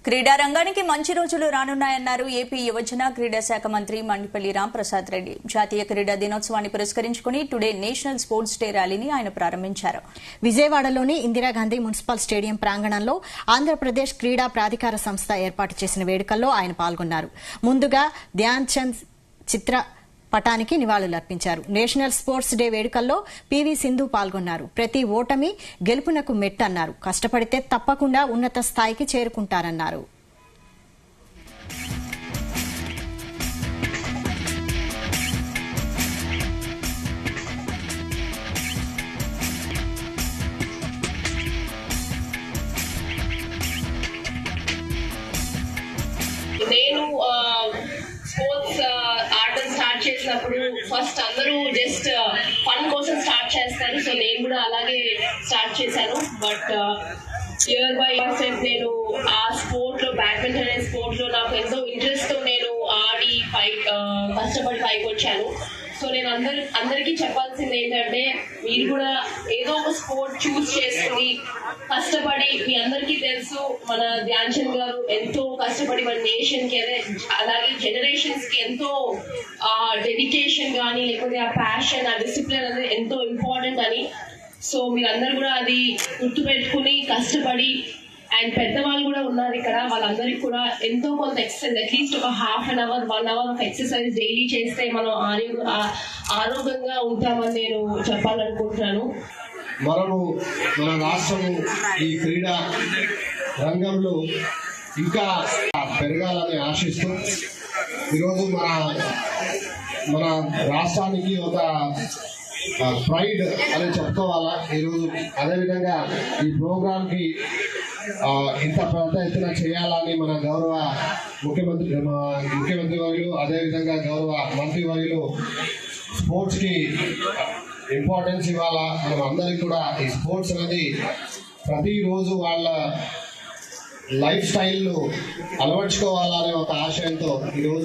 క్రీడా రంగానికి మంచి రోజులు రానున్నాయన్నారు ఏపీ యువజన క్రీడా శాఖ మంత్రి మండిపల్లి రాంప్రసాద్ రెడ్డి. జాతీయ క్రీడా దినోత్సవాన్ని పురస్కరించుకుని టుడే నేషనల్ స్పోర్ట్స్ డే ర్యాలీని ఆయన ప్రారంభించారు. విజయవాడలోని ఇందిరాగాంధీ మున్సిపల్ స్టేడియం ప్రాంగణంలో ఆంధ్రప్రదేశ్ క్రీడా ప్రాధికార సంస్థ ఏర్పాటు చేసిన వేడుకల్లో ఆయన పాల్గొన్నారు. ముందుగా ధ్యాన్ చంద్ చిత్ర పటానికి నివాళులర్పించారు. నేషనల్ స్పోర్ట్స్ డే వేడుకల్లో పీవీ సింధు పాల్గొన్నారు. ప్రతి ఓటమి గెలుపునకు మెట్టన్నారు. కష్టపడితే తప్పకుండా ఉన్నత స్థాయికి చేరుకుంటారన్నారు. నేను స్పోర్ట్స్ ఆడటం స్టార్ట్ చేసినప్పుడు ఫస్ట్ అందరూ జస్ట్ ఫన్ కోసం స్టార్ట్ చేస్తారు. సో నేను కూడా అలాగే స్టార్ట్ చేశాను. బట్ ఇయర్ బై ఇయర్ నేను ఆ స్పోర్ట్ లో బ్యాడ్మింటన్ అనే స్పోర్ట్ లో నాకు ఎంతో ఇంట్రెస్ట్ తో నేను ఆడి కష్టపడి పైకి వచ్చాను. సో నేను అందరికీ చెప్పాల్సింది ఏంటంటే మీరు కూడా ఏదో ఒక స్పోర్ట్ చూస్ చేసుకుని కష్టపడి, మీ అందరికీ తెలుసు మన ధ్యాన్ చంద్ గారు ఎంతో కష్టపడి మన నేషన్ కి అలాగే జనరేషన్స్ కి ఎంతో డెడికేషన్ కానీ లేకపోతే ఆ ప్యాషన్ ఆ డిసిప్లిన్ అనేది ఎంతో ఇంపార్టెంట్ అని. సో మీరందరూ కూడా అది గుర్తుపెట్టుకుని కష్టపడి, అండ్ పెద్దవాళ్ళు కూడా ఉన్నారు ఇక్కడ, వాళ్ళందరికీ కూడా ఎంతో కొంత ఎక్సర్సైజ్ అట్లీస్ట్ ఒక half an hour 1 hour of exercise daily చేస్తే మనం ఆరోగ్యంగా ఉంటామని నేను చెప్పాలనుకుంటున్నాను. మనము మన రాష్ట్రము ఈ క్రీడా రంగంలో ఇంకా పెరగాలని ఆశిస్తూ ఈరోజు మన రాష్ట్రానికి ఒక ప్రైడ్ అని చెప్పుకోవాలా ఈరోజు. అదేవిధంగా ఈ ప్రోగ్రాంకి ఇంత పెద్ద ఎత్తున చేయాలని మన గౌరవ ముఖ్యమంత్రి వర్యులు, అదేవిధంగా గౌరవ మంత్రి వర్యులు స్పోర్ట్స్కి ఇంపార్టెన్స్ ఇవ్వాలా. మనం అందరికీ కూడా ఈ స్పోర్ట్స్ అనేది ప్రతిరోజు వాళ్ళ లైఫ్ స్టైల్ను అలవర్చుకోవాలనే ఒక ఆశయంతో ఈరోజు